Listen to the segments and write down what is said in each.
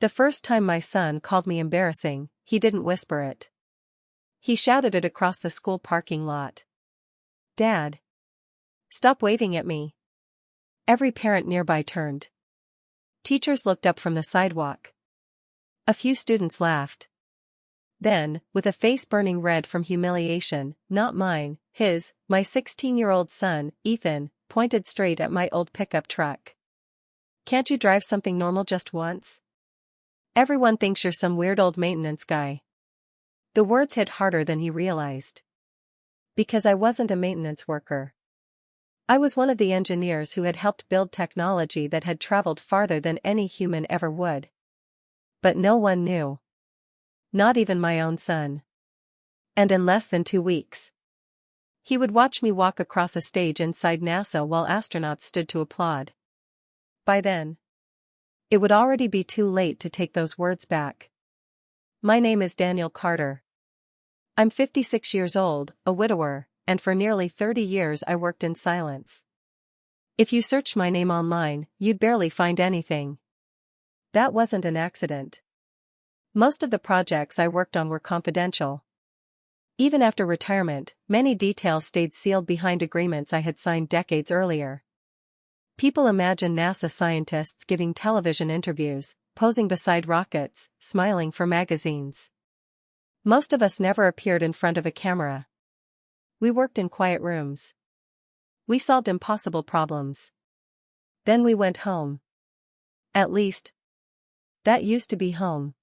The first time my son called me embarrassing, he didn't whisper it. He shouted it across the school parking lot. "Dad! Stop waving at me." Every parent nearby turned. Teachers looked up from the sidewalk. A few students laughed. Then, with a face burning red from humiliation, not mine, his, my 16-year-old son, Ethan, pointed straight at my old pickup truck. "Can't you drive something normal just once? Everyone thinks you're some weird old maintenance guy." The words hit harder than he realized. Because I wasn't a maintenance worker. I was one of the engineers who had helped build technology that had traveled farther than any human ever would. But no one knew. Not even my own son. And in less than 2 weeks, he would watch me walk across a stage inside NASA while astronauts stood to applaud. By then, it would already be too late to take those words back. My name is Daniel Carter. I'm 56 years old, a widower, and for nearly 30 years I worked in silence. If you search my name online, you'd barely find anything. That wasn't an accident. Most of the projects I worked on were confidential. Even after retirement, many details stayed sealed behind agreements I had signed decades earlier. People imagine NASA scientists giving television interviews, posing beside rockets, smiling for magazines. Most of us never appeared in front of a camera. We worked in quiet rooms. We solved impossible problems. Then we went home. At least, that used to be home.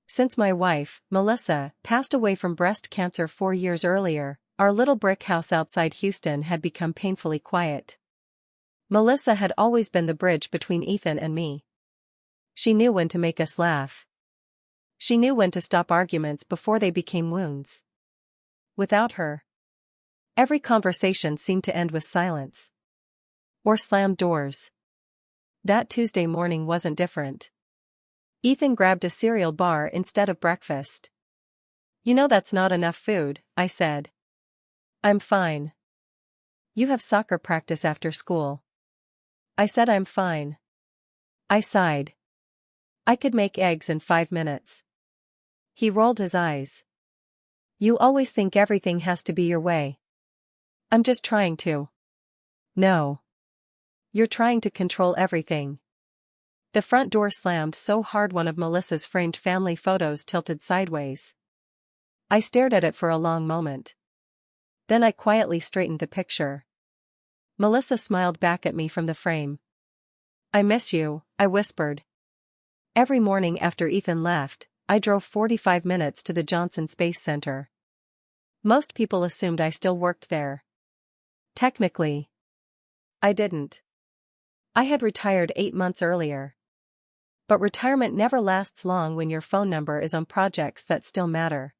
Since my wife, Melissa, passed away from breast cancer 4 years earlier, our little brick house outside Houston had become painfully quiet. Melissa had always been the bridge between Ethan and me. She knew when to make us laugh. She knew when to stop arguments before they became wounds. Without her, every conversation seemed to end with silence. Or slammed doors. That Tuesday morning wasn't different. Ethan grabbed a cereal bar instead of breakfast. "You know that's not enough food," I said. "I'm fine." "You have soccer practice after school." I said I'm fine. I sighed. "I could make eggs in 5 minutes." He rolled his eyes. "You always think everything has to be your way." "I'm just trying to." "No. You're trying to control everything." The front door slammed so hard one of Melissa's framed family photos tilted sideways. I stared at it for a long moment. Then I quietly straightened the picture. Melissa smiled back at me from the frame. "I miss you," I whispered. Every morning after Ethan left, I drove 45 minutes to the Johnson Space Center. Most people assumed I still worked there. Technically, I didn't. I had retired 8 months earlier. But retirement never lasts long when your phone number is on projects that still matter.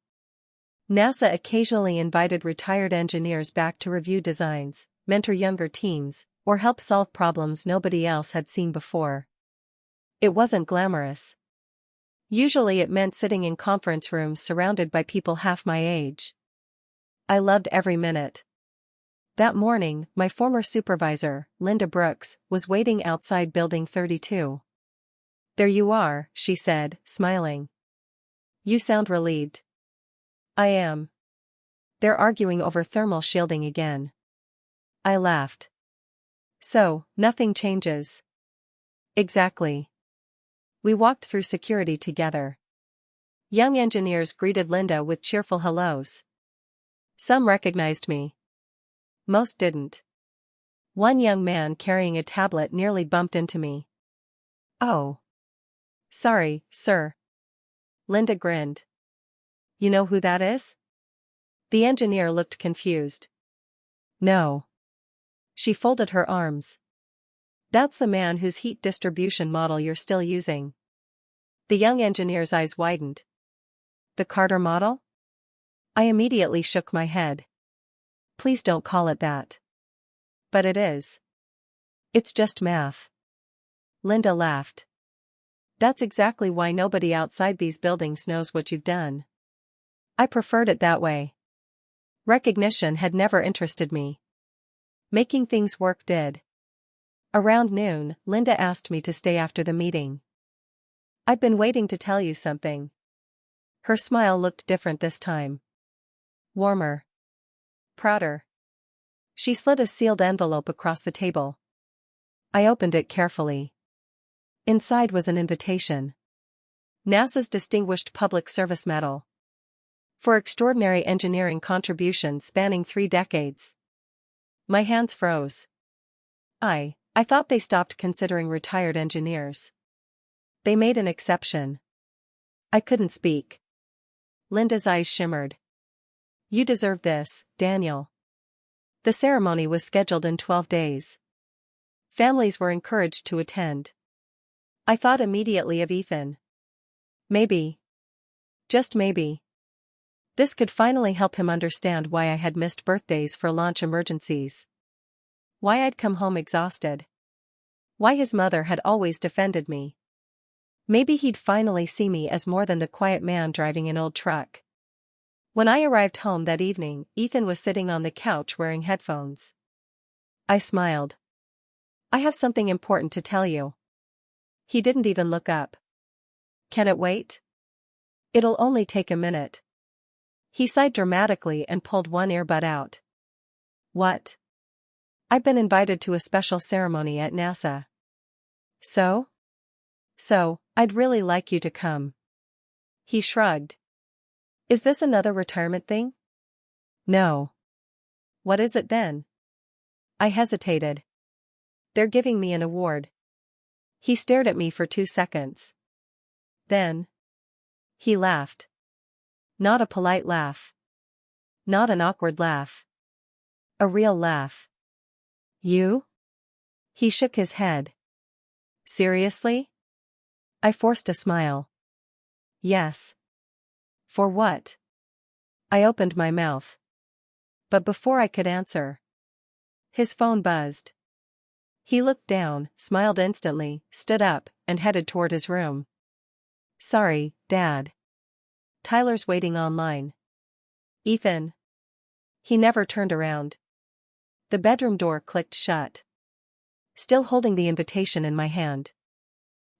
NASA occasionally invited retired engineers back to review designs, mentor younger teams, or help solve problems nobody else had seen before. It wasn't glamorous. Usually it meant sitting in conference rooms surrounded by people half my age. I loved every minute. That morning, my former supervisor, Linda Brooks, was waiting outside Building 32. "There you are," she said, smiling. "You sound relieved." "I am. They're arguing over thermal shielding again." I laughed. "So, nothing changes." "Exactly." We walked through security together. Young engineers greeted Linda with cheerful hellos. Some recognized me. Most didn't. One young man carrying a tablet nearly bumped into me. "Oh. Sorry, sir." Linda grinned. "You know who that is?" The engineer looked confused. "No." She folded her arms. "That's the man whose heat distribution model you're still using." The young engineer's eyes widened. "The Carter model?" I immediately shook my head. "Please don't call it that." "But it is. It's just math." Linda laughed. "That's exactly why nobody outside these buildings knows what you've done." I preferred it that way. Recognition had never interested me. Making things work did. Around noon, Linda asked me to stay after the meeting. I've been waiting to tell you something. Her smile looked different this time. Warmer. Prouder. She slid a sealed envelope across the table. I opened it carefully. Inside was an invitation. NASA's Distinguished Public Service Medal. For extraordinary engineering contributions spanning 3 decades. My hands froze. I thought they stopped considering retired engineers. They made an exception. I couldn't speak. Linda's eyes shimmered. You deserve this, Daniel. The ceremony was scheduled in 12 days. Families were encouraged to attend. I thought immediately of Ethan. Maybe. Just maybe. This could finally help him understand why I had missed birthdays for launch emergencies. Why I'd come home exhausted. Why his mother had always defended me. Maybe he'd finally see me as more than the quiet man driving an old truck. When I arrived home that evening, Ethan was sitting on the couch wearing headphones. I smiled. I have something important to tell you. He didn't even look up. Can it wait? It'll only take a minute. He sighed dramatically and pulled one earbud out. What? I've been invited to a special ceremony at NASA. So, I'd really like you to come. He shrugged. Is this another retirement thing? No. What is it then? I hesitated. They're giving me an award. He stared at me for 2 seconds. Then. He laughed. Not a polite laugh. Not an awkward laugh. A real laugh. You? He shook his head. Seriously? I forced a smile. Yes. For what? I opened my mouth. But before I could answer, his phone buzzed. He looked down, smiled instantly, stood up, and headed toward his room. Sorry, Dad. Tyler's waiting online. Ethan. He never turned around. The bedroom door clicked shut. Still holding the invitation in my hand.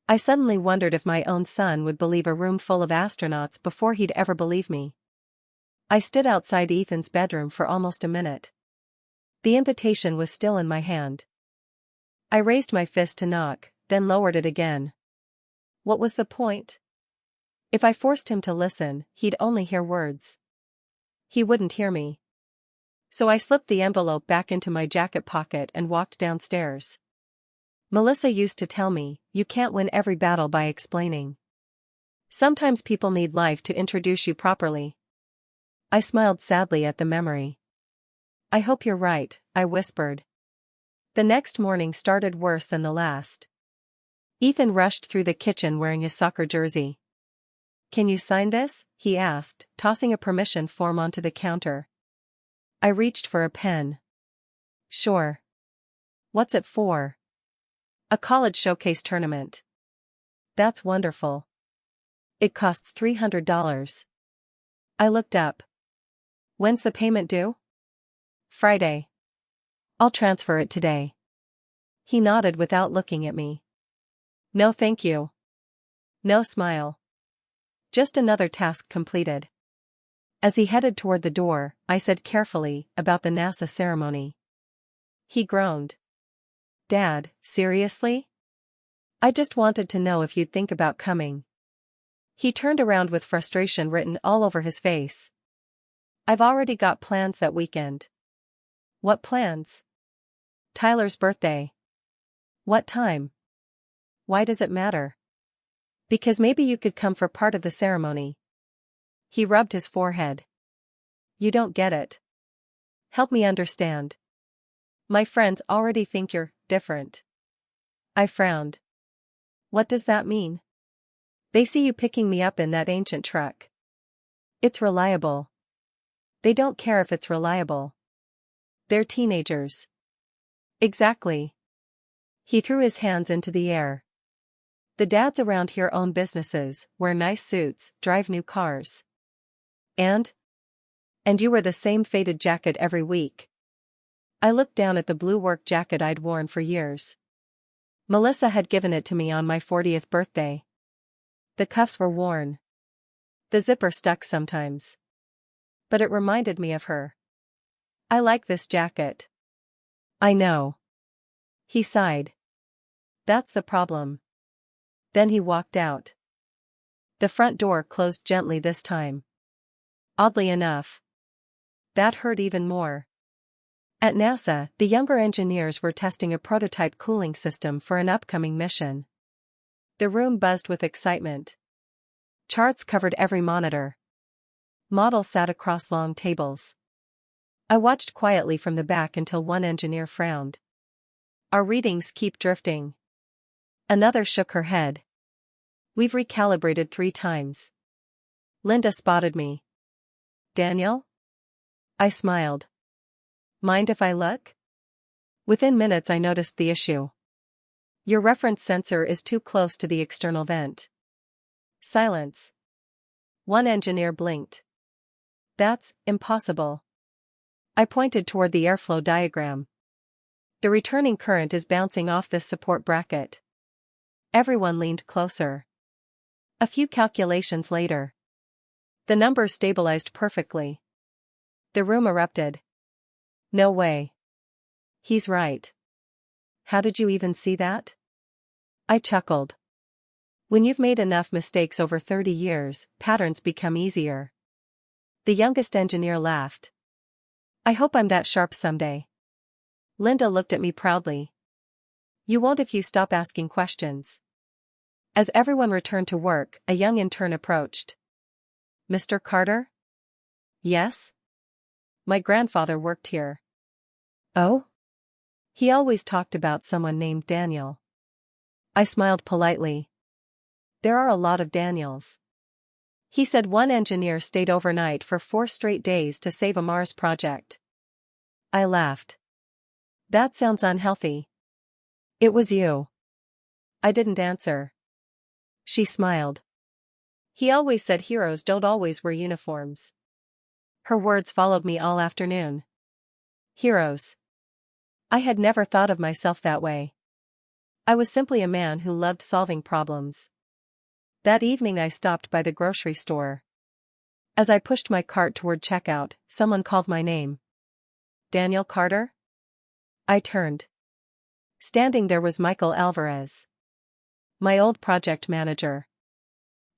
I suddenly wondered if my own son would believe a room full of astronauts before he'd ever believe me. I stood outside Ethan's bedroom for almost a minute. The invitation was still in my hand. I raised my fist to knock, then lowered it again. What was the point? If I forced him to listen, he'd only hear words. He wouldn't hear me. So I slipped the envelope back into my jacket pocket and walked downstairs. Melissa used to tell me, you can't win every battle by explaining. Sometimes people need life to introduce you properly. I smiled sadly at the memory. I hope you're right, I whispered. The next morning started worse than the last. Ethan rushed through the kitchen wearing his soccer jersey. Can you sign this? He asked, tossing a permission form onto the counter. I reached for a pen. Sure. What's it for? A college showcase tournament. That's wonderful. It costs $300. I looked up. When's the payment due? Friday. I'll transfer it today. He nodded without looking at me. No thank you. No smile. Just another task completed. As he headed toward the door, I said carefully, about the NASA ceremony. He groaned. Dad, seriously? I just wanted to know if you'd think about coming. He turned around with frustration written all over his face. I've already got plans that weekend. What plans? Tyler's birthday. What time? Why does it matter? Because maybe you could come for part of the ceremony. He rubbed his forehead. You don't get it. Help me understand. My friends already think you're different. I frowned. What does that mean? They see you picking me up in that ancient truck. It's reliable. They don't care if it's reliable. They're teenagers. Exactly. He threw his hands into the air. The dads around here own businesses, wear nice suits, drive new cars. And you wear the same faded jacket every week. I looked down at the blue work jacket I'd worn for years. Melissa had given it to me on my 40th birthday. The cuffs were worn. The zipper stuck sometimes. But it reminded me of her. I like this jacket. I know. He sighed. That's the problem. Then he walked out. The front door closed gently this time. Oddly enough. That hurt even more. At NASA, the younger engineers were testing a prototype cooling system for an upcoming mission. The room buzzed with excitement. Charts covered every monitor. Models sat across long tables. I watched quietly from the back until one engineer frowned. Our readings keep drifting. Another shook her head. We've recalibrated 3 times. Linda spotted me. Daniel? I smiled. Mind if I look? Within minutes I noticed the issue. Your reference sensor is too close to the external vent. Silence. One engineer blinked. That's impossible. I pointed toward the airflow diagram. The returning current is bouncing off this support bracket. Everyone leaned closer. A few calculations later. The numbers stabilized perfectly. The room erupted. No way. He's right. How did you even see that? I chuckled. When you've made enough mistakes over 30 years, patterns become easier. The youngest engineer laughed. I hope I'm that sharp someday. Linda looked at me proudly. You won't if you stop asking questions. As everyone returned to work, a young intern approached. Mr. Carter? Yes? My grandfather worked here. Oh? He always talked about someone named Daniel. I smiled politely. There are a lot of Daniels. He said one engineer stayed overnight for 4 straight days to save a Mars project. I laughed. That sounds unhealthy. It was you. I didn't answer. She smiled. He always said heroes don't always wear uniforms. Her words followed me all afternoon. Heroes. I had never thought of myself that way. I was simply a man who loved solving problems. That evening I stopped by the grocery store. As I pushed my cart toward checkout, someone called my name. Daniel Carter? I turned. Standing there was Michael Alvarez. My old project manager.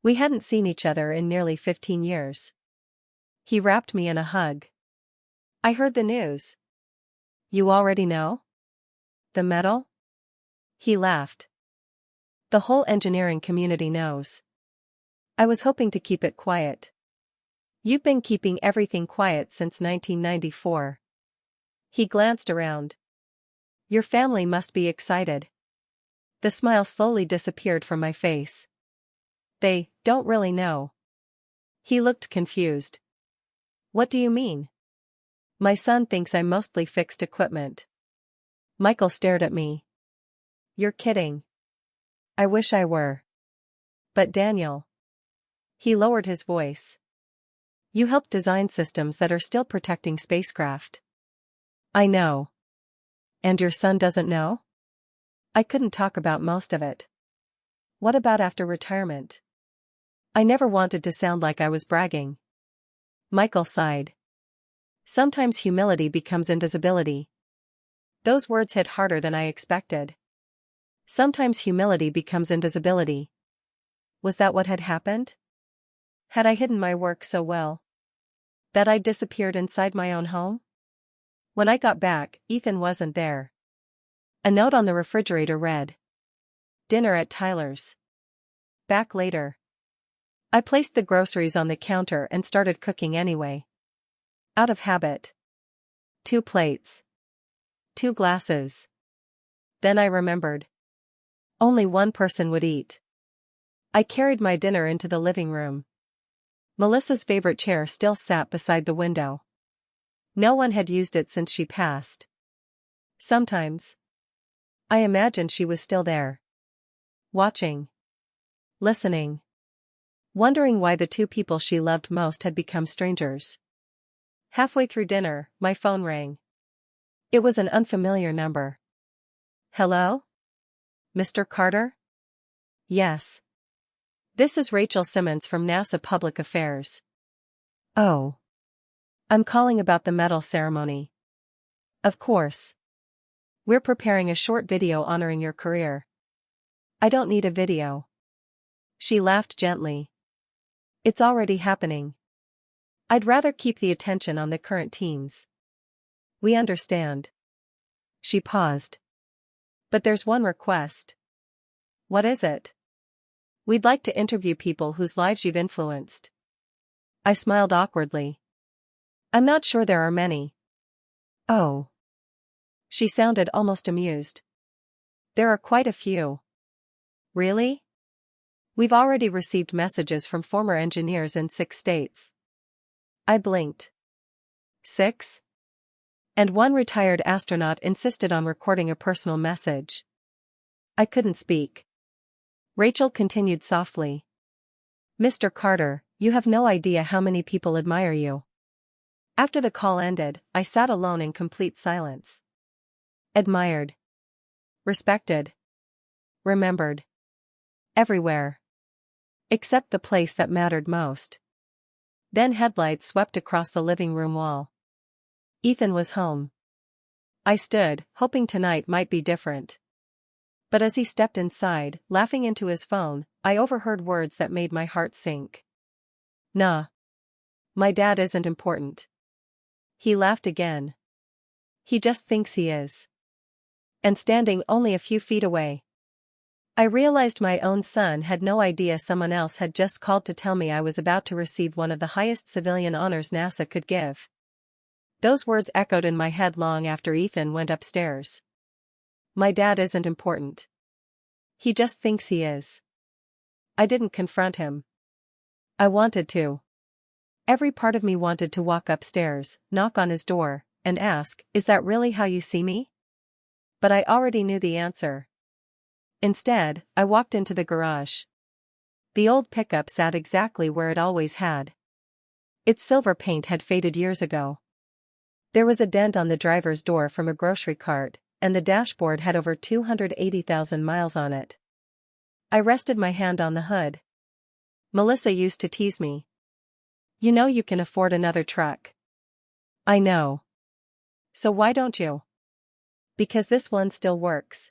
We hadn't seen each other in nearly 15 years. He wrapped me in a hug. I heard the news. You already know? The medal? He laughed. The whole engineering community knows. I was hoping to keep it quiet. You've been keeping everything quiet since 1994. He glanced around. Your family must be excited. The smile slowly disappeared from my face. They don't really know. He looked confused. What do you mean? My son thinks I'm mostly fixed equipment. Michael stared at me. You're kidding. I wish I were. But Daniel. He lowered his voice. You helped design systems that are still protecting spacecraft. I know. And your son doesn't know? I couldn't talk about most of it. What about after retirement? I never wanted to sound like I was bragging. Michael sighed. Sometimes humility becomes invisibility. Those words hit harder than I expected. Sometimes humility becomes invisibility. Was that what had happened? Had I hidden my work so well that I disappeared inside my own home? When I got back, Ethan wasn't there. A note on the refrigerator read, Dinner at Tyler's. Back later. I placed the groceries on the counter and started cooking anyway. Out of habit. 2 plates. 2 glasses. Then I remembered. Only one person would eat. I carried my dinner into the living room. Melissa's favorite chair still sat beside the window. No one had used it since she passed. Sometimes I imagined she was still there. Watching. Listening. Wondering why the 2 people she loved most had become strangers. Halfway through dinner, my phone rang. It was an unfamiliar number. Hello? Mr. Carter? Yes. This is Rachel Simmons from NASA Public Affairs. Oh. I'm calling about the medal ceremony. Of course. We're preparing a short video honoring your career. I don't need a video. She laughed gently. It's already happening. I'd rather keep the attention on the current teams. We understand. She paused. But there's one request. What is it? We'd like to interview people whose lives you've influenced. I smiled awkwardly. I'm not sure there are many. Oh. She sounded almost amused. There are quite a few. Really? We've already received messages from former engineers in 6 states. I blinked. 6? And one retired astronaut insisted on recording a personal message. I couldn't speak. Rachel continued softly. Mr. Carter, you have no idea how many people admire you. After the call ended, I sat alone in complete silence. Admired. Respected. Remembered. Everywhere. Except the place that mattered most. Then headlights swept across the living room wall. Ethan was home. I stood, hoping tonight might be different. But as he stepped inside, laughing into his phone, I overheard words that made my heart sink. Nah. My dad isn't important. He laughed again. He just thinks he is. And standing only a few feet away. I realized my own son had no idea someone else had just called to tell me I was about to receive one of the highest civilian honors NASA could give. Those words echoed in my head long after Ethan went upstairs. My dad isn't important. He just thinks he is. I didn't confront him. I wanted to. Every part of me wanted to walk upstairs, knock on his door, and ask, "Is that really how you see me?" But I already knew the answer. Instead, I walked into the garage. The old pickup sat exactly where it always had. Its silver paint had faded years ago. There was a dent on the driver's door from a grocery cart, and the dashboard had over 280,000 miles on it. I rested my hand on the hood. Melissa used to tease me. You know you can afford another truck. I know. So why don't you? Because this one still works.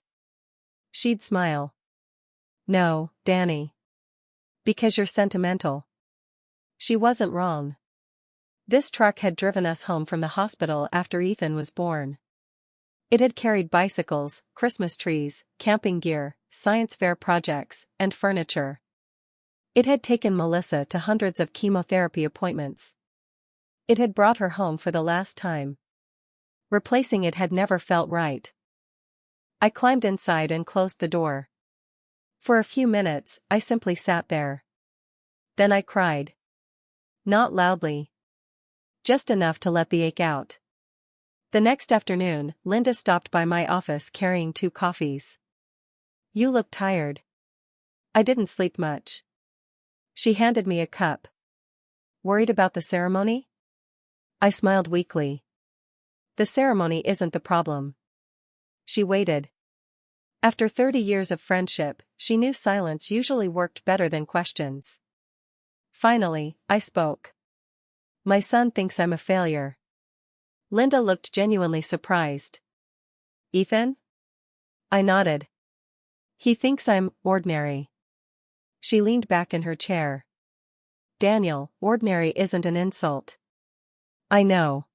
She'd smile. No, Danny. Because you're sentimental. She wasn't wrong. This truck had driven us home from the hospital after Ethan was born. It had carried bicycles, Christmas trees, camping gear, science fair projects, and furniture. It had taken Melissa to hundreds of chemotherapy appointments. It had brought her home for the last time. Replacing it had never felt right. I climbed inside and closed the door. For a few minutes, I simply sat there. Then I cried. Not loudly. Just enough to let the ache out. The next afternoon, Linda stopped by my office carrying 2 coffees. You look tired. I didn't sleep much. She handed me a cup. Worried about the ceremony? I smiled weakly. The ceremony isn't the problem. She waited. After 30 years of friendship, she knew silence usually worked better than questions. Finally, I spoke. My son thinks I'm a failure. Linda looked genuinely surprised. Ethan? I nodded. He thinks I'm ordinary. She leaned back in her chair. Daniel, ordinary isn't an insult. I know.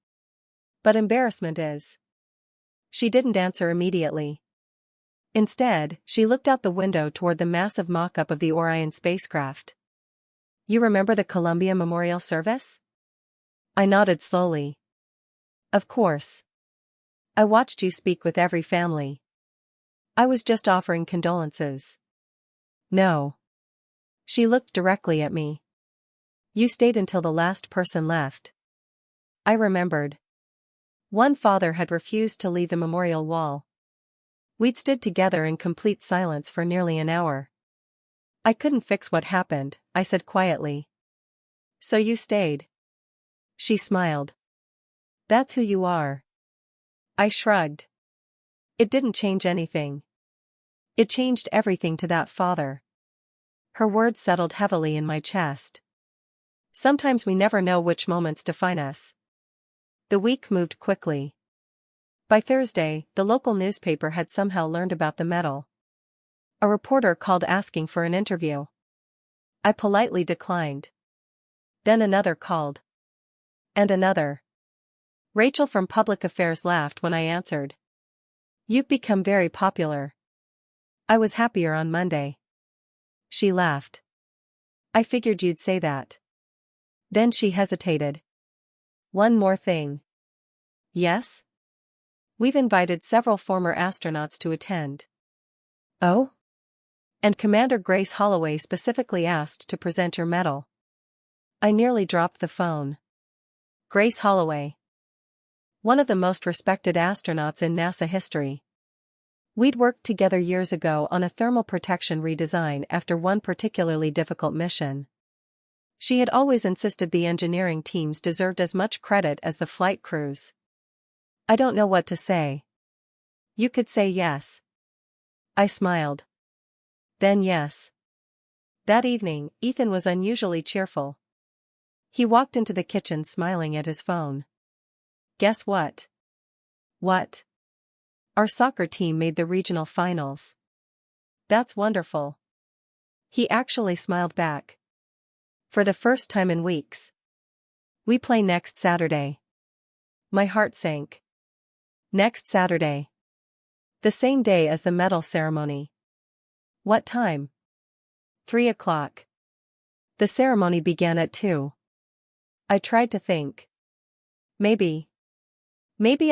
But embarrassment is. She didn't answer immediately. Instead, she looked out the window toward the massive mock-up of the Orion spacecraft. You remember the Columbia Memorial Service? I nodded slowly. Of course. I watched you speak with every family. I was just offering condolences. No. She looked directly at me. You stayed until the last person left. I remembered. One father had refused to leave the memorial wall. We'd stood together in complete silence for nearly an hour. I couldn't fix what happened, I said quietly. So you stayed. She smiled. That's who you are. I shrugged. It didn't change anything. It changed everything to that father. Her words settled heavily in my chest. Sometimes we never know which moments define us. The week moved quickly. By Thursday, the local newspaper had somehow learned about the medal. A reporter called asking for an interview. I politely declined. Then another called. And another. Rachel from Public Affairs laughed when I answered. "You've become very popular." I was happier on Monday. She laughed. "I figured you'd say that." Then she hesitated. "One more thing." "Yes?" "We've invited several former astronauts to attend." "Oh?" "And Commander Grace Holloway specifically asked to present your medal." I nearly dropped the phone. Grace Holloway. One of the most respected astronauts in NASA history. We'd worked together years ago on a thermal protection redesign after one particularly difficult mission. She had always insisted the engineering teams deserved as much credit as the flight crews. I don't know what to say. You could say yes. I smiled. Then yes. That evening, Ethan was unusually cheerful. He walked into the kitchen smiling at his phone. "Guess what?" "What?" "Our soccer team made the regional finals." "That's wonderful." He actually smiled back. "For the first time in weeks. We play next Saturday." My heart sank. Next Saturday. The same day as the medal ceremony. What time? 3 o'clock. The ceremony began at 2. I tried to think. Maybe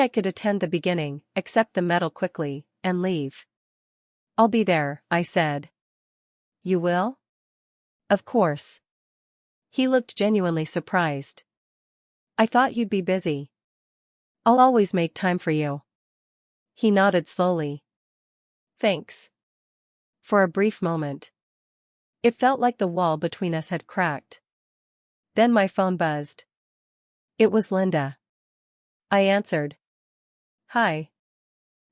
I could attend the beginning, accept the medal quickly, and leave. "I'll be there," I said. "You will?" "Of course." He looked genuinely surprised. "I thought you'd be busy." "I'll always make time for you." He nodded slowly. "Thanks." For a brief moment. It felt like the wall between us had cracked. Then my phone buzzed. It was Linda. I answered. "Hi."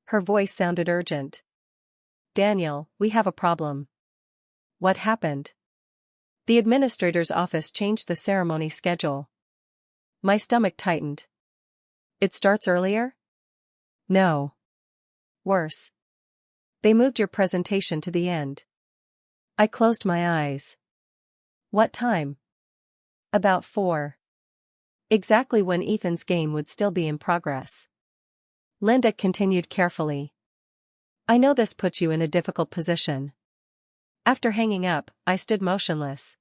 Her voice sounded urgent. "Daniel, we have a problem." "What happened?" "The administrator's office changed the ceremony schedule." My stomach tightened. "It starts earlier?" "No. Worse. They moved your presentation to the end." I closed my eyes. "What time?" "About 4. Exactly when Ethan's game would still be in progress." Linda continued carefully. "I know this puts you in a difficult position." After hanging up, I stood motionless.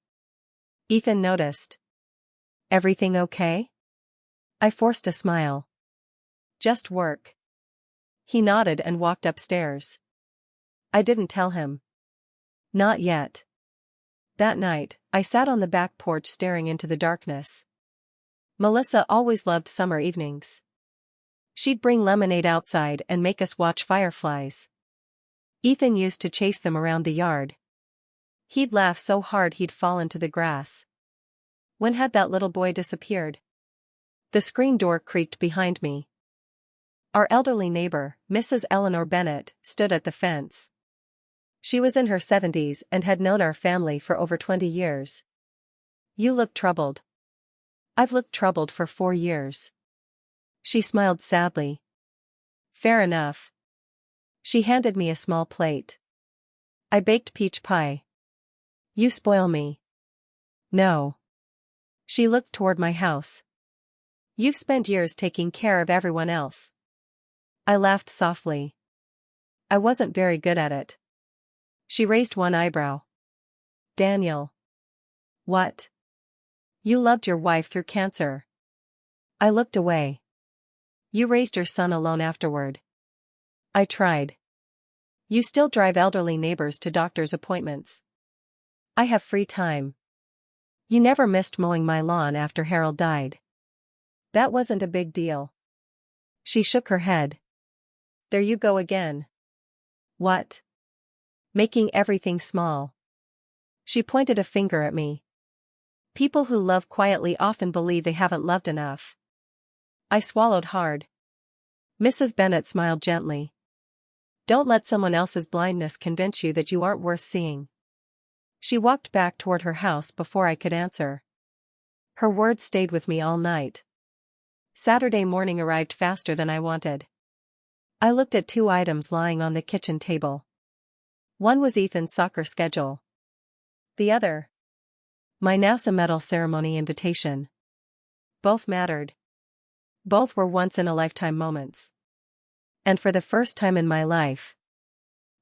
Ethan noticed. "Everything okay?" I forced a smile. "Just work." He nodded and walked upstairs. I didn't tell him. Not yet. That night, I sat on the back porch staring into the darkness. Melissa always loved summer evenings. She'd bring lemonade outside and make us watch fireflies. Ethan used to chase them around the yard. He'd laugh so hard he'd fall into the grass. When had that little boy disappeared? The screen door creaked behind me. Our elderly neighbor, Mrs. Eleanor Bennett, stood at the fence. She was in her 70s and had known our family for over 20 years. "You look troubled." "I've looked troubled for 4 years." She smiled sadly. "Fair enough." She handed me a small plate. "I baked peach pie." "You spoil me." "No." She looked toward my house. "You've spent years taking care of everyone else." I laughed softly. "I wasn't very good at it." She raised one eyebrow. "Daniel." "What?" "You loved your wife through cancer." I looked away. "You raised your son alone afterward." I tried. "You still drive elderly neighbors to doctor's appointments." "I have free time." "You never missed mowing my lawn after Harold died." "That wasn't a big deal." She shook her head. "There you go again." "What?" "Making everything small." She pointed a finger at me. "People who love quietly often believe they haven't loved enough." I swallowed hard. Mrs. Bennett smiled gently. "Don't let someone else's blindness convince you that you aren't worth seeing." She walked back toward her house before I could answer. Her words stayed with me all night. Saturday morning arrived faster than I wanted. I looked at 2 items lying on the kitchen table. One was Ethan's soccer schedule. The other, my NASA medal ceremony invitation. Both mattered. Both were once-in-a-lifetime moments. And for the first time in my life,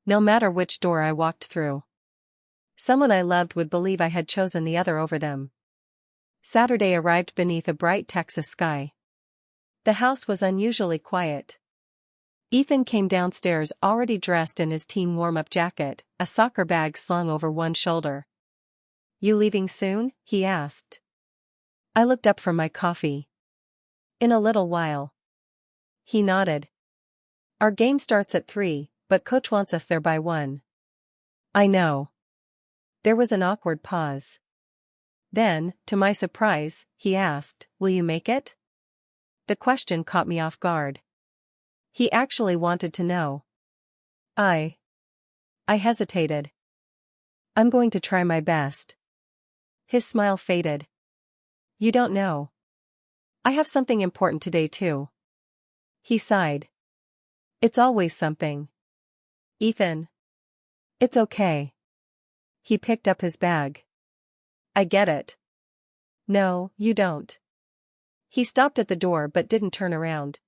no matter which door I walked through, someone I loved would believe I had chosen the other over them. Saturday arrived beneath a bright Texas sky. The house was unusually quiet. Ethan came downstairs already dressed in his team warm-up jacket, a soccer bag slung over one shoulder. "You leaving soon?" he asked. I looked up from my coffee. "In a little while." He nodded. "Our game starts at 3, but coach wants us there by 1. "I know." There was an awkward pause. Then, to my surprise, he asked, "Will you make it?" The question caught me off guard. He actually wanted to know. I hesitated. "I'm going to try my best." His smile faded. "You don't know. I have something important today too." He sighed. "It's always something. Ethan." "It's okay." He picked up his bag. "I get it." "No, you don't." He stopped at the door but didn't turn around.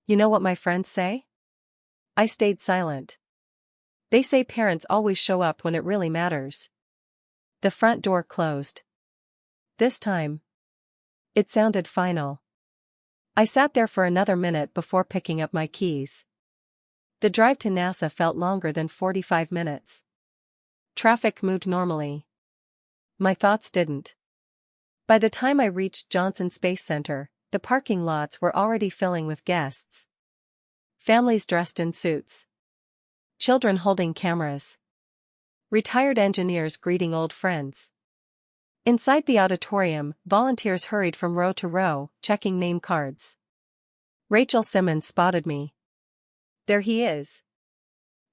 "You know what my friends say?" I stayed silent. "They say parents always show up when it really matters." The front door closed. This time, it sounded final. I sat there for another minute before picking up my keys. The drive to NASA felt longer than 45 minutes. Traffic moved normally. My thoughts didn't. By the time I reached Johnson Space Center, the parking lots were already filling with guests. Families dressed in suits. Children holding cameras. Retired engineers greeting old friends. Inside the auditorium, volunteers hurried from row to row, checking name cards. Rachel Simmons spotted me. "There he is."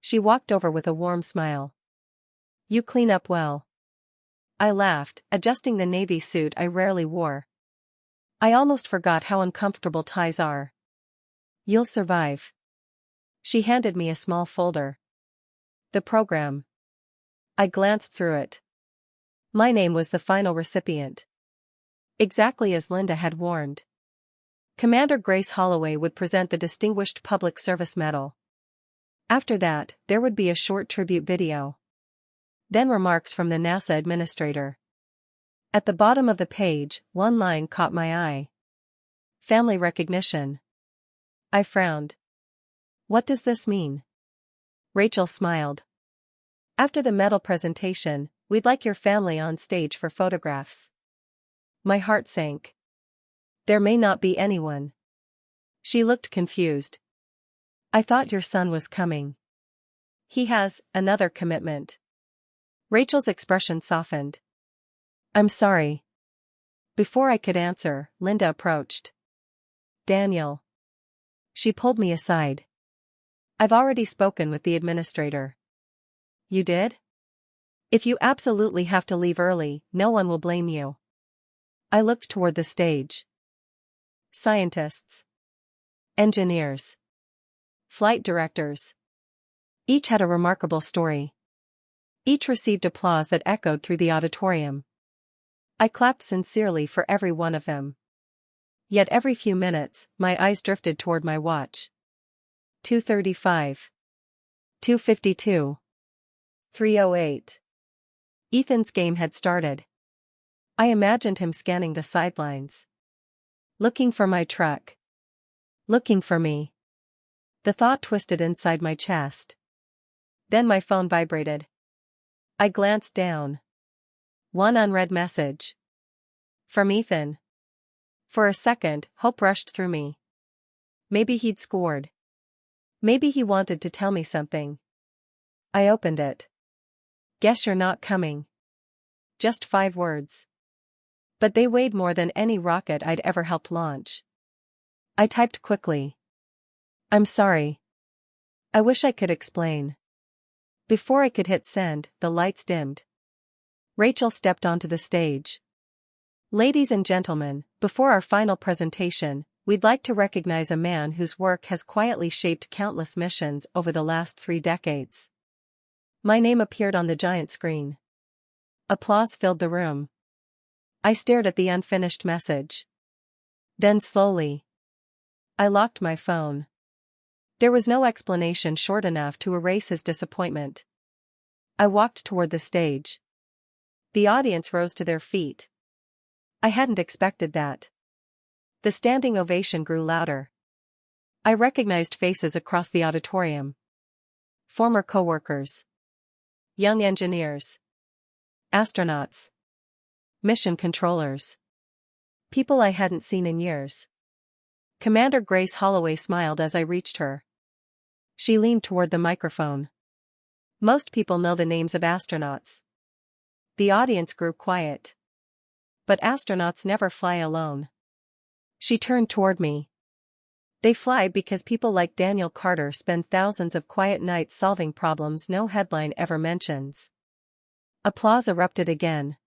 She walked over with a warm smile. "You clean up well." I laughed, adjusting the navy suit I rarely wore. I almost forgot how uncomfortable ties are. "You'll survive." She handed me a small folder. "The program." I glanced through it. My name was the final recipient. Exactly as Linda had warned. Commander Grace Holloway would present the Distinguished Public Service Medal. After that, there would be a short tribute video. Then remarks from the NASA administrator. At the bottom of the page, one line caught my eye. "Family recognition." I frowned. "What does this mean?" Rachel smiled. "After the medal presentation, we'd like your family on stage for photographs." My heart sank. "There may not be anyone." She looked confused. "I thought your son was coming." "He has another commitment." Rachel's expression softened. "I'm sorry." Before I could answer, Linda approached. "Daniel." She pulled me aside. "I've already spoken with the administrator." "You did?" "If you absolutely have to leave early, no one will blame you." I looked toward the stage. Scientists. Engineers. Flight directors. Each had a remarkable story. Each received applause that echoed through the auditorium. I clapped sincerely for every one of them. Yet every few minutes, my eyes drifted toward my watch. 2:35. 2:52. 3:08. Ethan's game had started. I imagined him scanning the sidelines. Looking for my truck. Looking for me. The thought twisted inside my chest. Then my phone vibrated. I glanced down. One unread message. From Ethan. For a second, hope rushed through me. Maybe he'd scored. Maybe he wanted to tell me something. I opened it. "Guess you're not coming." Just 5 words. But they weighed more than any rocket I'd ever helped launch. I typed quickly. "I'm sorry. I wish I could explain." Before I could hit send, the lights dimmed. Rachel stepped onto the stage. Ladies and gentlemen, before our final presentation, we'd like to recognize a man whose work has quietly shaped countless missions over the last 3 decades. My name appeared on the giant screen. Applause filled the room. I stared at the unfinished message. Then slowly, I locked my phone. There was no explanation short enough to erase his disappointment. I walked toward the stage. The audience rose to their feet. I hadn't expected that. The standing ovation grew louder. I recognized faces across the auditorium. Former coworkers. Young engineers. Astronauts. Mission controllers. People I hadn't seen in years. Commander Grace Holloway smiled as I reached her. She leaned toward the microphone. Most people know the names of astronauts. The audience grew quiet. But astronauts never fly alone. She turned toward me. They fly because people like Daniel Carter spend thousands of quiet nights solving problems no headline ever mentions. Applause erupted again.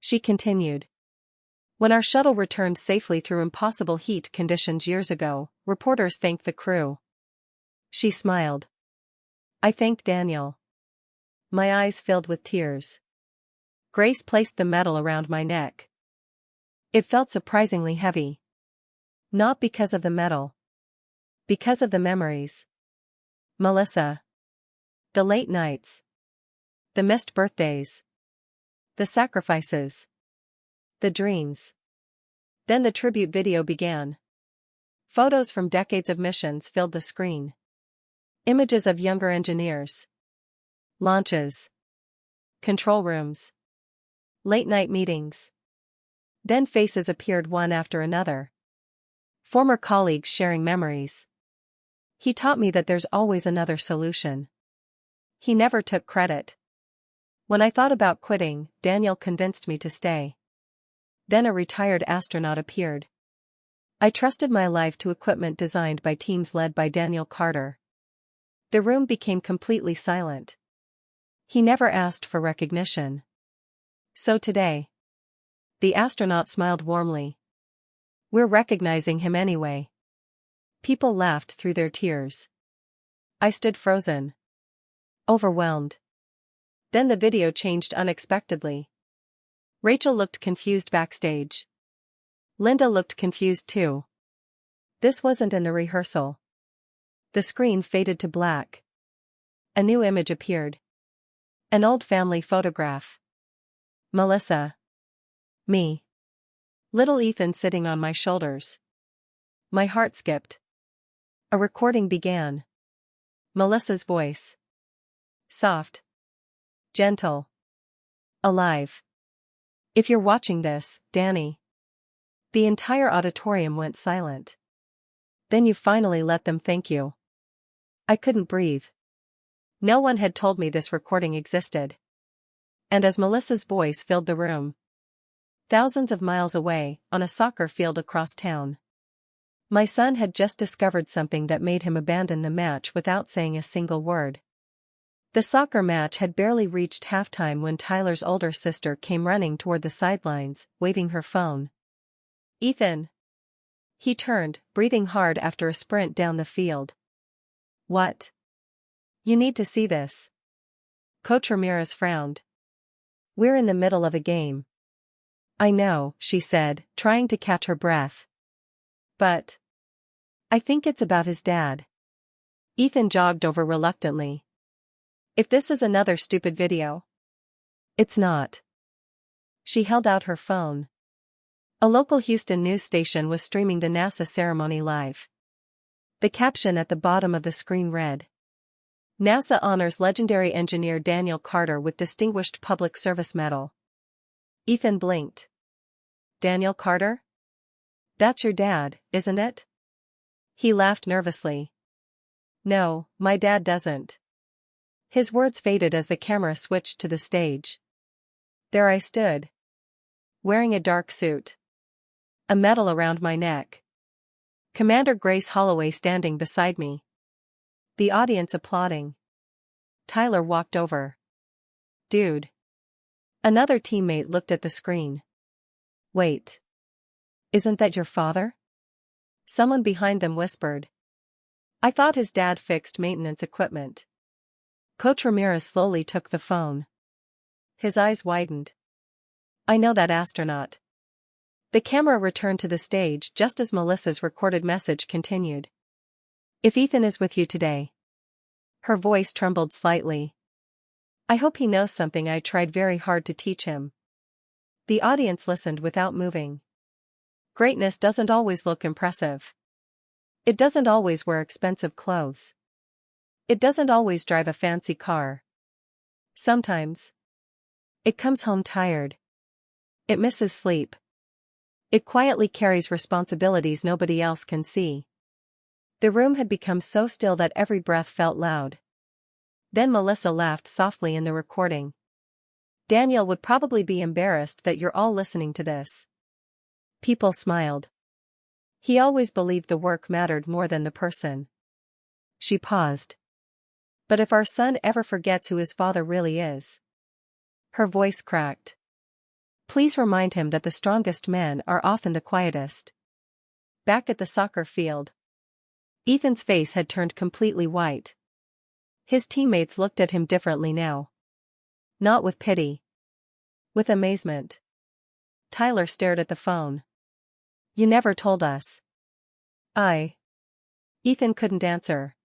She continued. When our shuttle returned safely through impossible heat conditions years ago, reporters thanked the crew. She smiled. I thanked Daniel. My eyes filled with tears. Grace placed the medal around my neck. It felt surprisingly heavy. Not because of the medal. Because of the memories. Melissa. The late nights. The missed birthdays. The sacrifices. The dreams. Then the tribute video began. Photos from decades of missions filled the screen. Images of younger engineers. Launches. Control rooms. Late-night meetings. Then faces appeared one after another. Former colleagues sharing memories. He taught me that there's always another solution. He never took credit. When I thought about quitting, Daniel convinced me to stay. Then a retired astronaut appeared. I trusted my life to equipment designed by teams led by Daniel Carter. The room became completely silent. He never asked for recognition. So today, the astronaut smiled warmly. We're recognizing him anyway. People laughed through their tears. I stood frozen. Overwhelmed. Then the video changed unexpectedly. Rachel looked confused backstage. Linda looked confused too. This wasn't in the rehearsal. The screen faded to black. A new image appeared. An old family photograph. Melissa. Me. Little Ethan sitting on my shoulders. My heart skipped. A recording began. Melissa's voice. Soft. Gentle. Alive. If you're watching this, Danny. The entire auditorium went silent. Then you finally let them thank you. I couldn't breathe. No one had told me this recording existed. And as Melissa's voice filled the room. Thousands of miles away, on a soccer field across town. My son had just discovered something that made him abandon the match without saying a single word. The soccer match had barely reached halftime when Tyler's older sister came running toward the sidelines, waving her phone. Ethan. He turned, breathing hard after a sprint down the field. What? You need to see this. Coach Ramirez frowned. We're in the middle of a game. I know, she said, trying to catch her breath. But I think it's about his dad. Ethan jogged over reluctantly. If this is another stupid video. It's not. She held out her phone. A local Houston news station was streaming the NASA ceremony live. The caption at the bottom of the screen read, NASA honors legendary engineer Daniel Carter with Distinguished Public Service Medal. Ethan blinked. Daniel Carter? That's your dad, isn't it? He laughed nervously. No, my dad doesn't. His words faded as the camera switched to the stage. There I stood. Wearing a dark suit. A medal around my neck. Commander Grace Holloway standing beside me. The audience applauding. Tyler walked over. Dude. Another teammate looked at the screen. Wait. Isn't that your father? Someone behind them whispered. I thought his dad fixed maintenance equipment. Coach Ramirez slowly took the phone. His eyes widened. I know that astronaut. The camera returned to the stage just as Melissa's recorded message continued. If Ethan is with you today. Her voice trembled slightly. I hope he knows something I tried very hard to teach him. The audience listened without moving. Greatness doesn't always look impressive. It doesn't always wear expensive clothes. It doesn't always drive a fancy car. Sometimes. It comes home tired. It misses sleep. It quietly carries responsibilities nobody else can see. The room had become so still that every breath felt loud. Then Melissa laughed softly in the recording. Daniel would probably be embarrassed that you're all listening to this. People smiled. He always believed the work mattered more than the person. She paused. But if our son ever forgets who his father really is. Her voice cracked. Please remind him that the strongest men are often the quietest. Back at the soccer field. Ethan's face had turned completely white. His teammates looked at him differently now. Not with pity. With amazement. Tyler stared at the phone. You never told us. Ethan couldn't answer.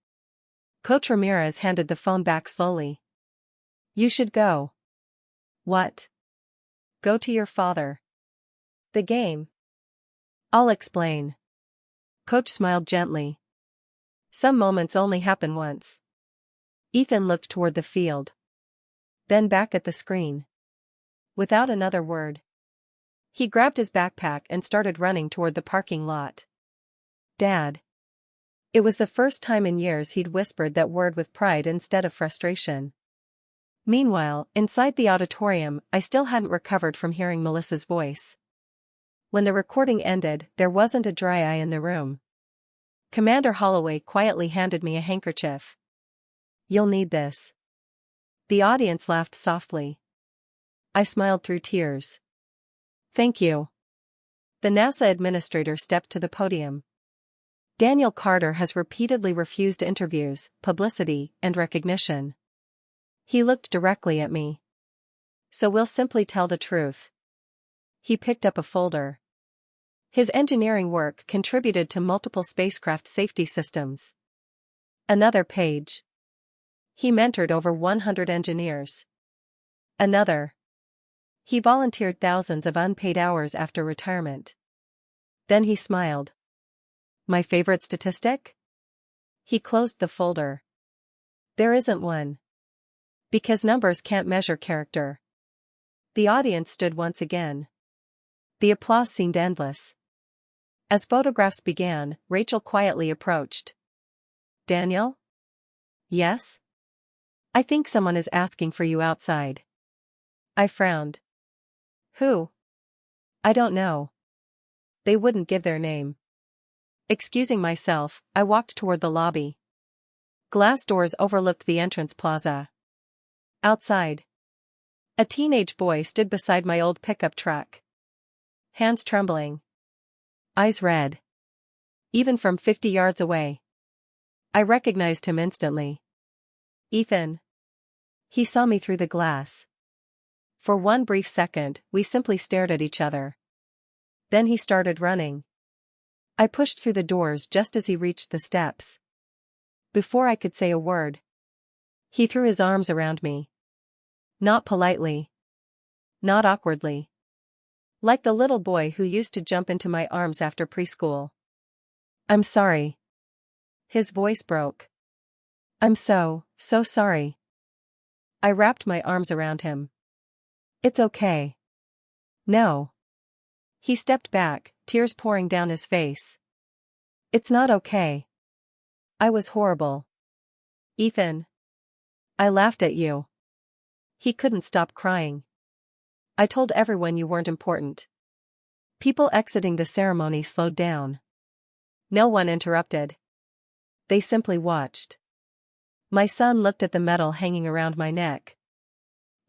Coach Ramirez handed the phone back slowly. You should go. What? Go to your father. The game. I'll explain. Coach smiled gently. Some moments only happen once. Ethan looked toward the field. Then back at the screen. Without another word. He grabbed his backpack and started running toward the parking lot. Dad. It was the first time in years he'd whispered that word with pride instead of frustration. Meanwhile, inside the auditorium, I still hadn't recovered from hearing Melissa's voice. When the recording ended, there wasn't a dry eye in the room. Commander Holloway quietly handed me a handkerchief. You'll need this. The audience laughed softly. I smiled through tears. Thank you. The NASA administrator stepped to the podium. Daniel Carter has repeatedly refused interviews, publicity, and recognition. He looked directly at me. So we'll simply tell the truth. He picked up a folder. His engineering work contributed to multiple spacecraft safety systems. Another page. He mentored over 100 engineers. Another. He volunteered thousands of unpaid hours after retirement. Then he smiled. My favorite statistic? He closed the folder. There isn't one. Because numbers can't measure character. The audience stood once again. The applause seemed endless. As photographs began, Rachel quietly approached. Daniel? Yes? I think someone is asking for you outside. I frowned. Who? I don't know. They wouldn't give their name. Excusing myself, I walked toward the lobby. Glass doors overlooked the entrance plaza. Outside. A teenage boy stood beside my old pickup truck. Hands trembling. Eyes red. Even from 50 yards away. I recognized him instantly. Ethan. He saw me through the glass. For one brief second, we simply stared at each other. Then he started running. I pushed through the doors just as he reached the steps. Before I could say a word, he threw his arms around me. Not politely. Not awkwardly. Like the little boy who used to jump into my arms after preschool. I'm sorry. His voice broke. I'm so sorry. I wrapped my arms around him. It's okay. No. He stepped back, tears pouring down his face. It's not okay. I was horrible. Ethan. I laughed at you. He couldn't stop crying. I told everyone you weren't important. People exiting the ceremony slowed down. No one interrupted. They simply watched. My son looked at the medal hanging around my neck.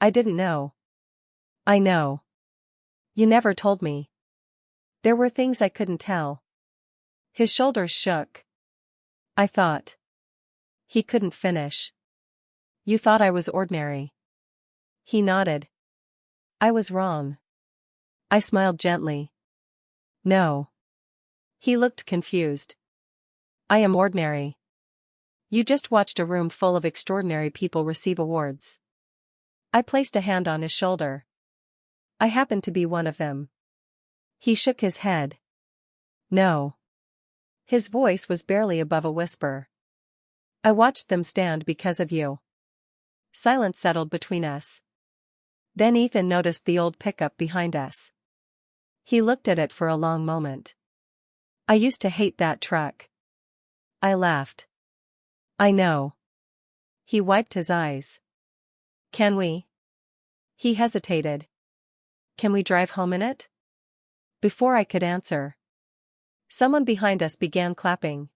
I didn't know. I know. You never told me. There were things I couldn't tell. His shoulders shook. I thought. He couldn't finish. You thought I was ordinary. He nodded. I was wrong. I smiled gently. No. He looked confused. I am ordinary. You just watched a room full of extraordinary people receive awards. I placed a hand on his shoulder. I happened to be one of them. He shook his head. No. His voice was barely above a whisper. I watched them stand because of you. Silence settled between us. Then Ethan noticed the old pickup behind us. He looked at it for a long moment. I used to hate that truck. I laughed. I know. He wiped his eyes. Can we? He hesitated. Can we drive home in it? Before I could answer, someone behind us began clapping.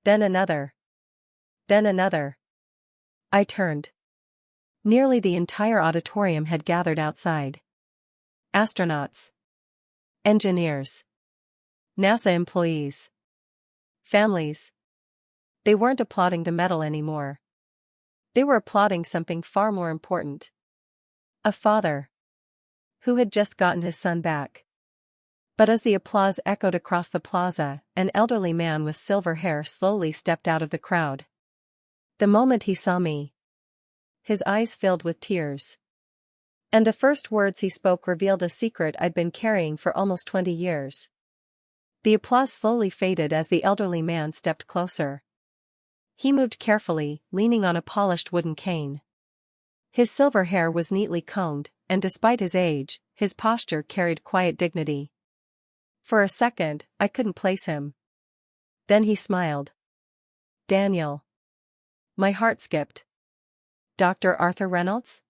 Then another. Then another. I turned. Nearly the entire auditorium had gathered outside. Astronauts. Engineers. NASA employees. Families. They weren't applauding the medal anymore. They were applauding something far more important. A father. Who had just gotten his son back. But as the applause echoed across the plaza, an elderly man with silver hair slowly stepped out of the crowd. The moment he saw me, his eyes filled with tears. And the first words he spoke revealed a secret I'd been carrying for almost 20 years. The applause slowly faded as the elderly man stepped closer. He moved carefully, leaning on a polished wooden cane. His silver hair was neatly combed, and despite his age, his posture carried quiet dignity. For a second, I couldn't place him. Then he smiled. Daniel. My heart skipped. Dr. Arthur Reynolds?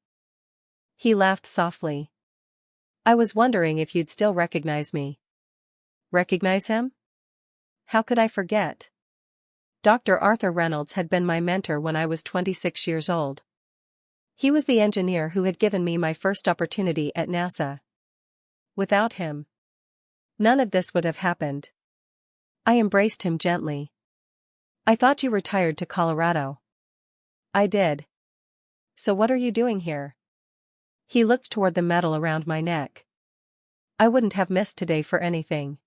He laughed softly. I was wondering if you'd still recognize me. Recognize him? How could I forget? Dr. Arthur Reynolds had been my mentor when I was 26 years old. He was the engineer who had given me my first opportunity at NASA. Without him, none of this would have happened. I embraced him gently. I thought you retired to Colorado. I did. So what are you doing here? He looked toward the medal around my neck. I wouldn't have missed today for anything.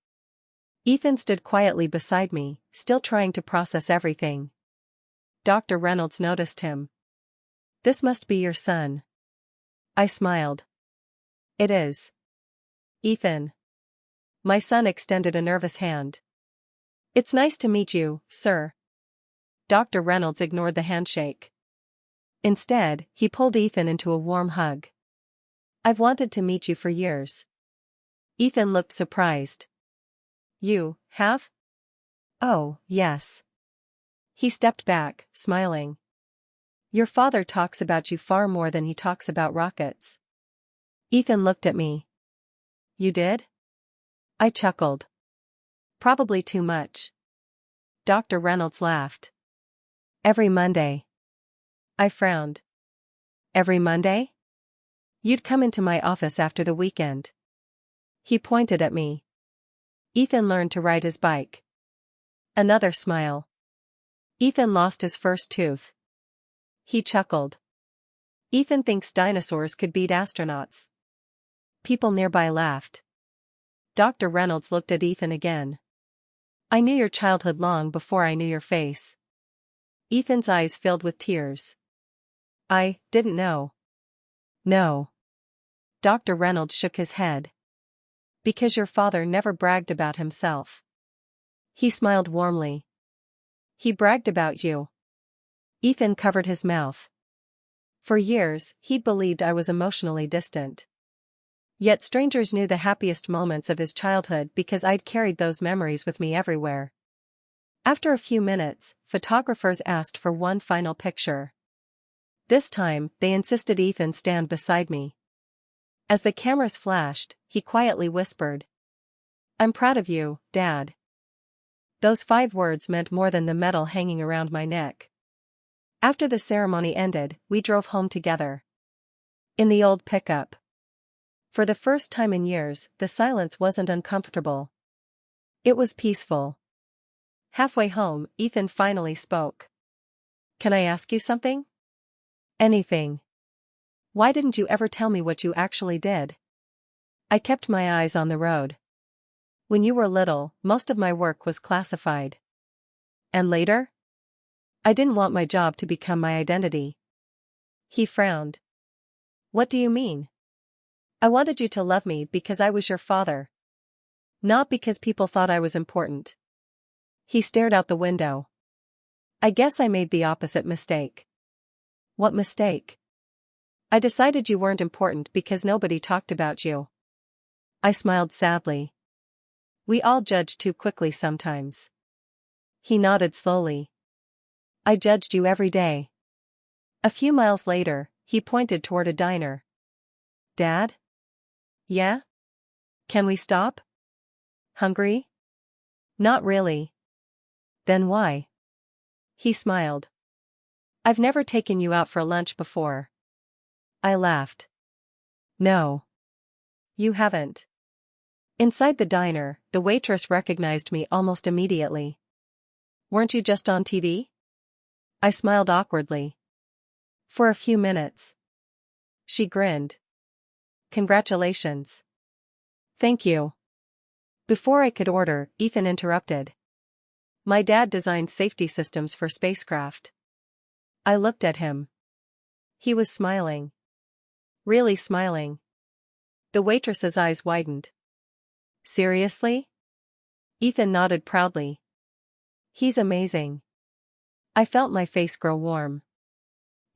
Ethan stood quietly beside me, still trying to process everything. Dr. Reynolds noticed him. This must be your son. I smiled. It is. Ethan. My son extended a nervous hand. It's nice to meet you, sir. Dr. Reynolds ignored the handshake. Instead, he pulled Ethan into a warm hug. I've wanted to meet you for years. Ethan looked surprised. You have? Oh, yes. He stepped back, smiling. Your father talks about you far more than he talks about rockets. Ethan looked at me. You did? I chuckled. Probably too much. Dr. Reynolds laughed. Every Monday. I frowned. Every Monday? You'd come into my office after the weekend. He pointed at me. Ethan learned to ride his bike. Another smile. Ethan lost his first tooth. He chuckled. Ethan thinks dinosaurs could beat astronauts. People nearby laughed. Dr. Reynolds looked at Ethan again. I knew your childhood long before I knew your face. Ethan's eyes filled with tears. I didn't know. No. Dr. Reynolds shook his head. Because your father never bragged about himself. He smiled warmly. He bragged about you. Ethan covered his mouth. For years, he'd believed I was emotionally distant. Yet strangers knew the happiest moments of his childhood because I'd carried those memories with me everywhere. After a few minutes, photographers asked for one final picture. This time, they insisted Ethan stand beside me. As the cameras flashed, he quietly whispered. I'm proud of you, Dad. Those 5 words meant more than the medal hanging around my neck. After the ceremony ended, we drove home together. In the old pickup. For the first time in years, the silence wasn't uncomfortable. It was peaceful. Halfway home, Ethan finally spoke. Can I ask you something? Anything. Why didn't you ever tell me what you actually did? I kept my eyes on the road. When you were little, most of my work was classified. And later? I didn't want my job to become my identity. He frowned. What do you mean? I wanted you to love me because I was your father. Not because people thought I was important. He stared out the window. I guess I made the opposite mistake. What mistake? I decided you weren't important because nobody talked about you. I smiled sadly. We all judge too quickly sometimes. He nodded slowly. I judged you every day. A few miles later, he pointed toward a diner. Dad? Yeah? Can we stop? Hungry? Not really. Then why? He smiled. I've never taken you out for lunch before. I laughed. No. You haven't. Inside the diner, the waitress recognized me almost immediately. Weren't you just on TV? I smiled awkwardly. For a few minutes. She grinned. Congratulations. Thank you. Before I could order, Ethan interrupted. My dad designed safety systems for spacecraft. I looked at him. He was smiling. Really smiling. The waitress's eyes widened. Seriously? Ethan nodded proudly. He's amazing. I felt my face grow warm.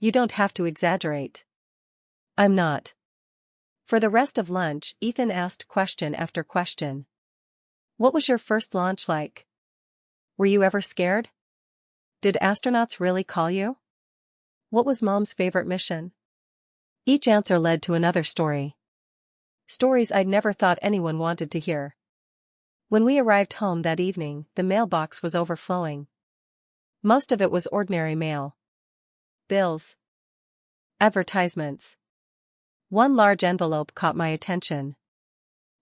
You don't have to exaggerate. I'm not. For the rest of lunch, Ethan asked question after question. What was your first launch like? Were you ever scared? Did astronauts really call you? What was Mom's favorite mission? Each answer led to another story. Stories I'd never thought anyone wanted to hear. When we arrived home that evening, the mailbox was overflowing. Most of it was ordinary mail. Bills. Advertisements. One large envelope caught my attention.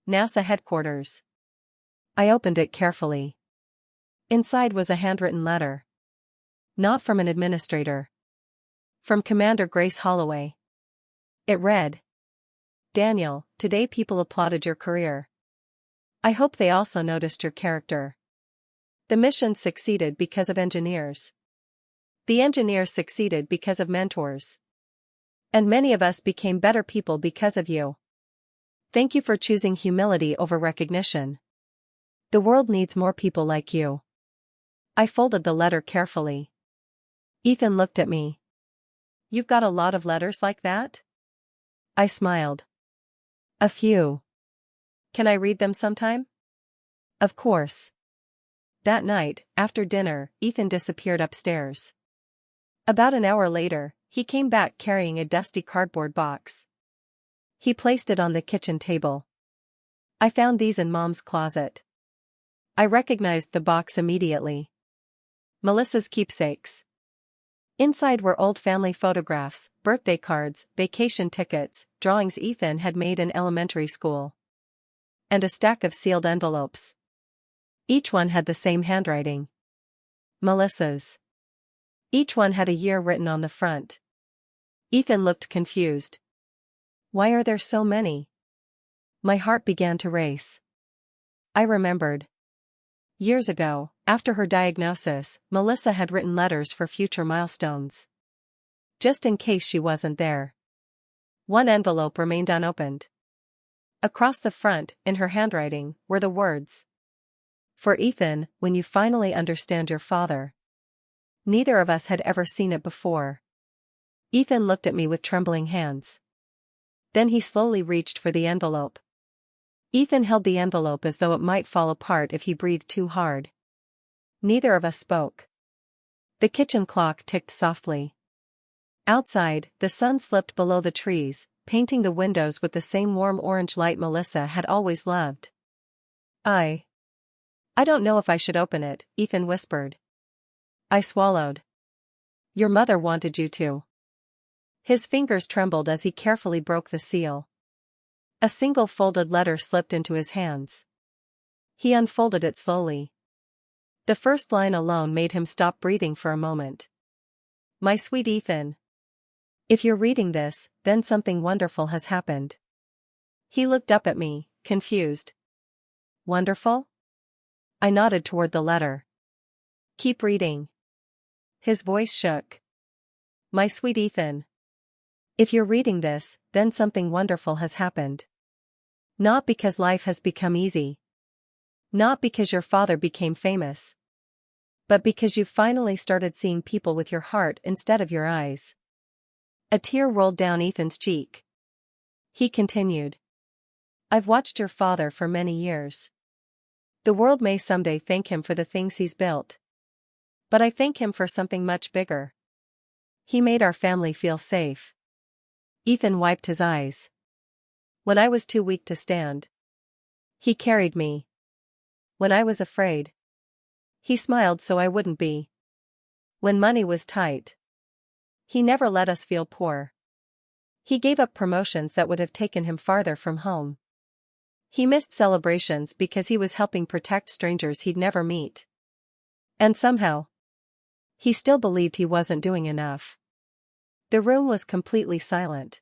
NASA headquarters. I opened it carefully. Inside was a handwritten letter. Not from an administrator. From Commander Grace Holloway. It read, Daniel, today people applauded your career. I hope they also noticed your character. The mission succeeded because of engineers. The engineers succeeded because of mentors. And many of us became better people because of you. Thank you for choosing humility over recognition. The world needs more people like you. I folded the letter carefully. Ethan looked at me. You've got a lot of letters like that? I smiled. A few. Can I read them sometime? Of course. That night, after dinner, Ethan disappeared upstairs. About an hour later, he came back carrying a dusty cardboard box. He placed it on the kitchen table. I found these in Mom's closet. I recognized the box immediately. Melissa's keepsakes. Inside were old family photographs, birthday cards, vacation tickets, drawings Ethan had made in elementary school. And a stack of sealed envelopes. Each one had the same handwriting. Melissa's. Each one had a year written on the front. Ethan looked confused. Why are there so many? My heart began to race. I remembered. Years ago, after her diagnosis, Melissa had written letters for future milestones. Just in case she wasn't there. One envelope remained unopened. Across the front, in her handwriting, were the words. For Ethan, when you finally understand your father. Neither of us had ever seen it before. Ethan looked at me with trembling hands. Then he slowly reached for the envelope. Ethan held the envelope as though it might fall apart if he breathed too hard. Neither of us spoke. The kitchen clock ticked softly. Outside, the sun slipped below the trees, painting the windows with the same warm orange light Melissa had always loved. I don't know if I should open it, Ethan whispered. I swallowed. Your mother wanted you to. His fingers trembled as he carefully broke the seal. A single folded letter slipped into his hands. He unfolded it slowly. The first line alone made him stop breathing for a moment. My sweet Ethan. If you're reading this, then something wonderful has happened. He looked up at me, confused. Wonderful? I nodded toward the letter. Keep reading. His voice shook. My sweet Ethan. If you're reading this, then something wonderful has happened. Not because life has become easy. Not because your father became famous. But because you finally started seeing people with your heart instead of your eyes. A tear rolled down Ethan's cheek. He continued. I've watched your father for many years. The world may someday thank him for the things he's built. But I thank him for something much bigger. He made our family feel safe. Ethan wiped his eyes. When I was too weak to stand, he carried me. When I was afraid, he smiled so I wouldn't be. When money was tight, he never let us feel poor. He gave up promotions that would have taken him farther from home. He missed celebrations because he was helping protect strangers he'd never meet. And somehow, he still believed he wasn't doing enough. The room was completely silent.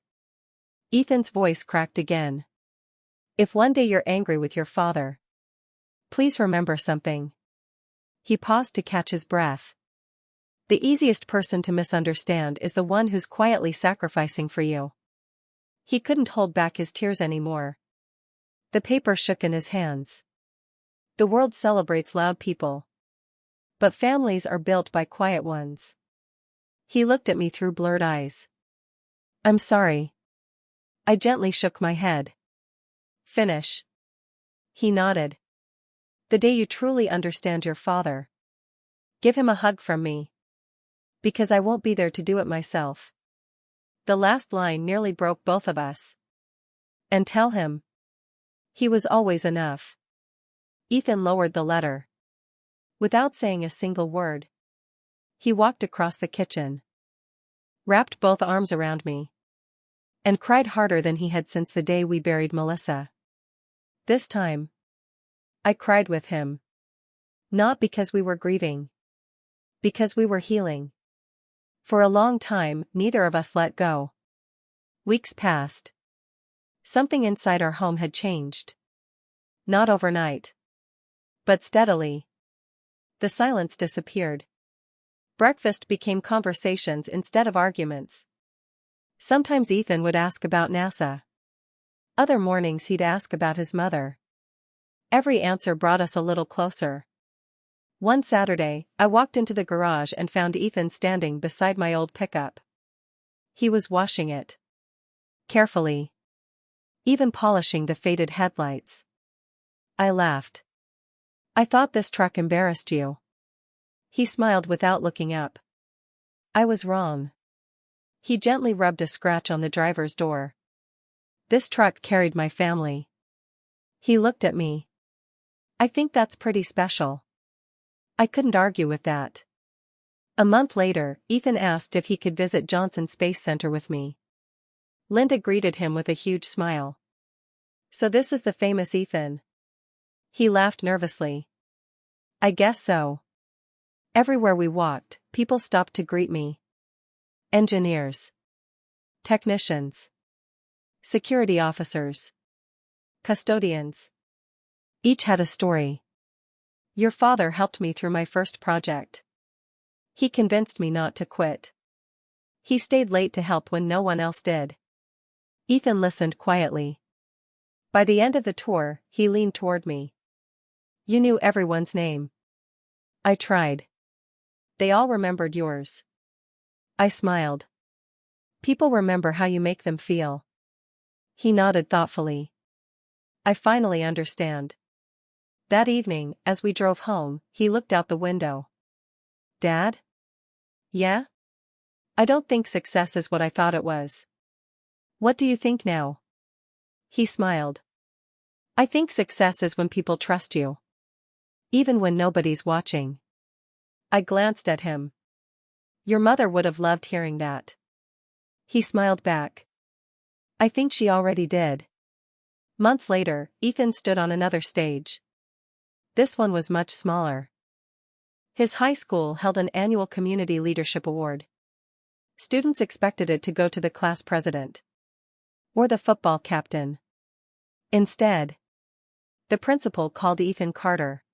Ethan's voice cracked again. If one day you're angry with your father, please remember something. He paused to catch his breath. The easiest person to misunderstand is the one who's quietly sacrificing for you. He couldn't hold back his tears anymore. The paper shook in his hands. The world celebrates loud people. But families are built by quiet ones. He looked at me through blurred eyes. I'm sorry. I gently shook my head. Finish. He nodded. The day you truly understand your father, give him a hug from me. Because I won't be there to do it myself. The last line nearly broke both of us. And tell him. He was always enough. Ethan lowered the letter. Without saying a single word, he walked across the kitchen, wrapped both arms around me, and cried harder than he had since the day we buried Melissa. This time, I cried with him. Not because we were grieving. Because we were healing. For a long time, neither of us let go. Weeks passed. Something inside our home had changed. Not overnight. But steadily. The silence disappeared. Breakfast became conversations instead of arguments. Sometimes Ethan would ask about NASA. Other mornings he'd ask about his mother. Every answer brought us a little closer. One Saturday, I walked into the garage and found Ethan standing beside my old pickup. He was washing it. Carefully. Even polishing the faded headlights. I laughed. I thought this truck embarrassed you. He smiled without looking up. I was wrong. He gently rubbed a scratch on the driver's door. This truck carried my family. He looked at me. I think that's pretty special. I couldn't argue with that. A month later, Ethan asked if he could visit Johnson Space Center with me. Linda greeted him with a huge smile. So this is the famous Ethan. He laughed nervously. I guess so. Everywhere we walked, people stopped to greet me. Engineers. Technicians. Security officers. Custodians. Each had a story. Your father helped me through my first project. He convinced me not to quit. He stayed late to help when no one else did. Ethan listened quietly. By the end of the tour, he leaned toward me. You knew everyone's name. I tried. They all remembered yours. I smiled. People remember how you make them feel. He nodded thoughtfully. I finally understand. That evening, as we drove home, he looked out the window. Dad? Yeah? I don't think success is what I thought it was. What do you think now? He smiled. I think success is when people trust you. Even when nobody's watching. I glanced at him. Your mother would have loved hearing that. He smiled back. I think she already did. Months later, Ethan stood on another stage. This one was much smaller. His high school held an annual Community Leadership Award. Students expected it to go to the class president or the football captain. Instead, the principal called Ethan Carter.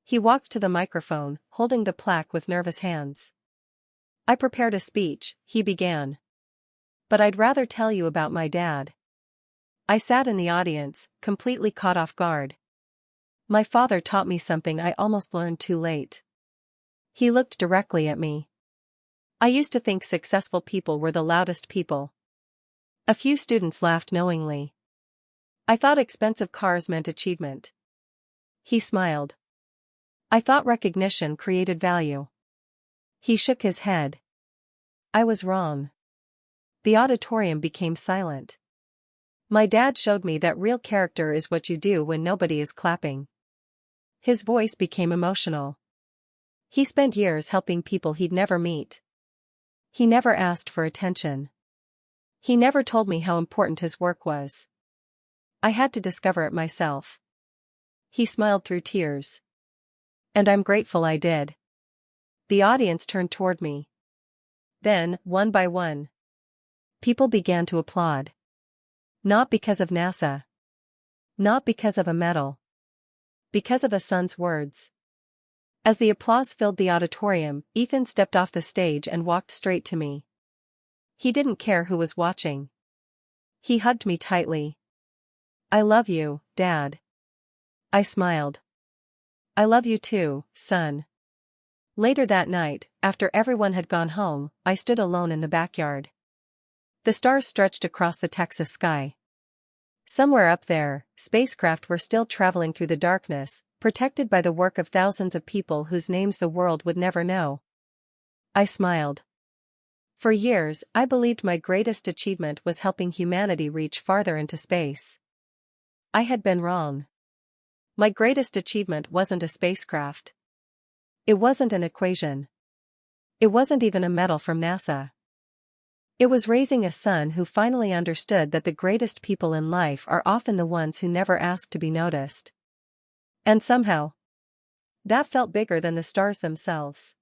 He walked to the microphone, holding the plaque with nervous hands. "I prepared a speech," he began. "But I'd rather tell you about my dad." I sat in the audience, completely caught off guard. My father taught me something I almost learned too late. He looked directly at me. I used to think successful people were the loudest people. A few students laughed knowingly. I thought expensive cars meant achievement. He smiled. I thought recognition created value. He shook his head. I was wrong. The auditorium became silent. My dad showed me that real character is what you do when nobody is clapping. His voice became emotional. He spent years helping people he'd never meet. He never asked for attention. He never told me how important his work was. I had to discover it myself. He smiled through tears. And I'm grateful I did. The audience turned toward me. Then, one by one, people began to applaud. Not because of NASA. Not because of a medal. Because of a son's words. As the applause filled the auditorium, Ethan stepped off the stage and walked straight to me. He didn't care who was watching. He hugged me tightly. "I love you, Dad." I smiled. "I love you too, son." Later that night, after everyone had gone home, I stood alone in the backyard. The stars stretched across the Texas sky. Somewhere up there, spacecraft were still traveling through the darkness, protected by the work of thousands of people whose names the world would never know. I smiled. For years, I believed my greatest achievement was helping humanity reach farther into space. I had been wrong. My greatest achievement wasn't a spacecraft. It wasn't an equation. It wasn't even a medal from NASA. It was raising a son who finally understood that the greatest people in life are often the ones who never ask to be noticed. And somehow, that felt bigger than the stars themselves.